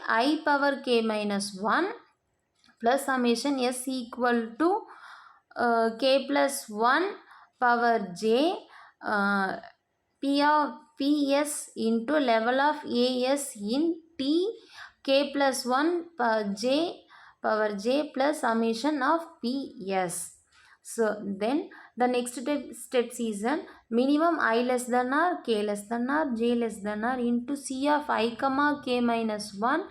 I power k minus 1 plus summation s equal to k plus 1 power j p of ps into level of as in t k plus 1 power j plus summation of ps. So then the next steps is an minimum I less than r, k less than r, j less than r into c of I comma k minus 1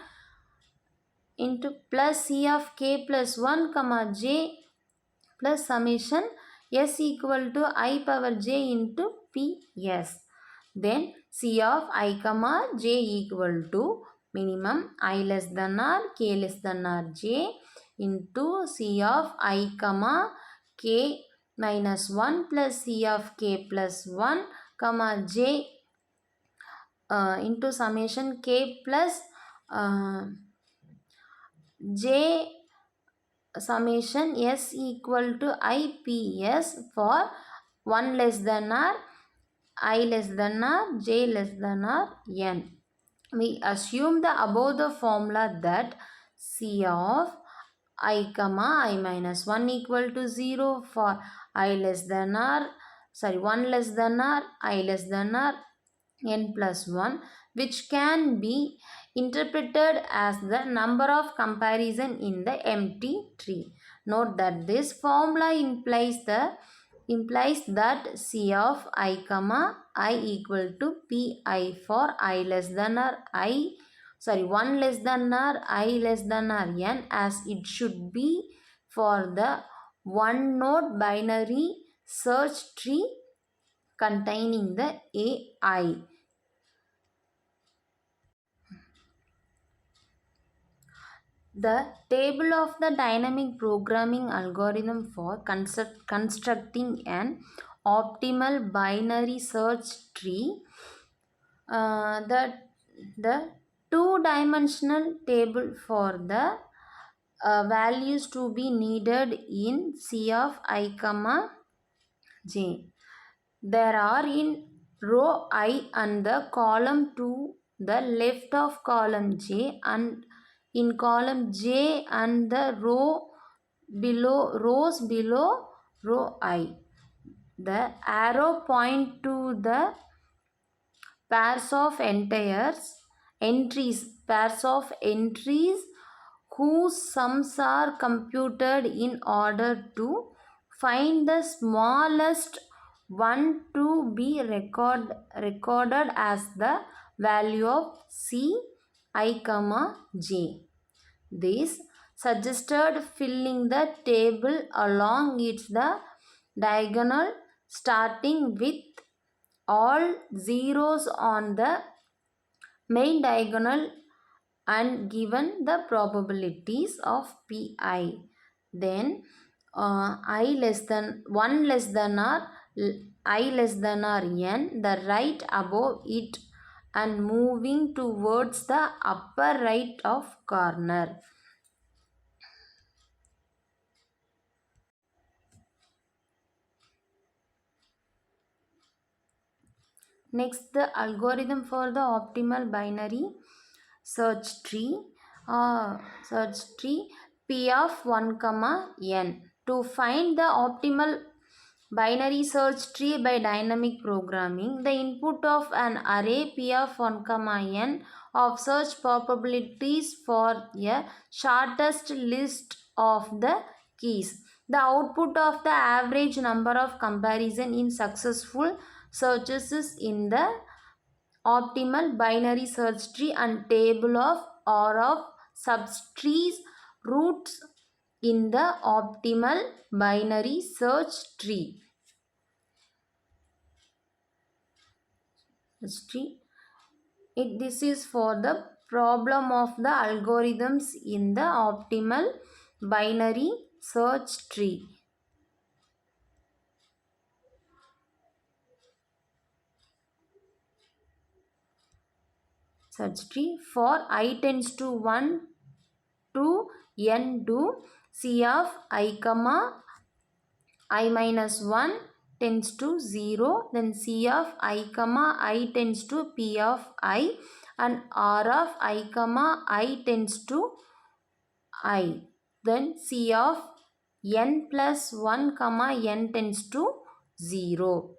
into plus c of k plus 1 comma j plus summation s equal to I power j into ps. Then c of I comma j equal to minimum I less than r, k less than r, j into c of I comma k minus 1 plus c of k plus 1 comma j into summation k plus j summation s equal to ips for 1 less than r, I less than r, j less than r, n. We assume the above the formula that c of I comma I minus 1 equal to 0 for I less than r, 1 less than r, I less than r, n plus 1, which can be interpreted as the number of comparison in the empty tree. Note that this formula implies that c of I comma I equal to pi for I less than r, 1 less than r, I less than r, n, as it should be for the one node binary search tree containing the AI. The table of the dynamic programming algorithm for constructing an optimal binary search tree. The two-dimensional table for the values to be needed in C of I comma j. There are in row I and the column to the left of column j, and in column j and the rows below row I. The arrow point to the pairs of entries whose sums are computed in order to find the smallest one to be recorded as the value of C I comma j. This suggested filling the table along its the diagonal, starting with all zeros on the main diagonal and given the probabilities of pi. Then I less than 1 less than r, I less than r, n, the right above it and moving towards the upper right of corner. Next, the algorithm for the optimal binary search tree P of 1 comma n. To find the optimal binary search tree by dynamic programming, the input of an array P of 1 comma n of search probabilities for a shortest list of the keys. The output of the average number of comparison in successful searches is in the optimal binary search tree, and table of or of subtrees roots in the optimal binary search tree. This is for the problem of the algorithms in the optimal binary search tree. Search tree for I tends to 1 to n do C of I comma I minus 1 tends to 0, then C of I comma I tends to P of I and R of I comma I tends to I. Then C of n plus 1 comma n tends to 0.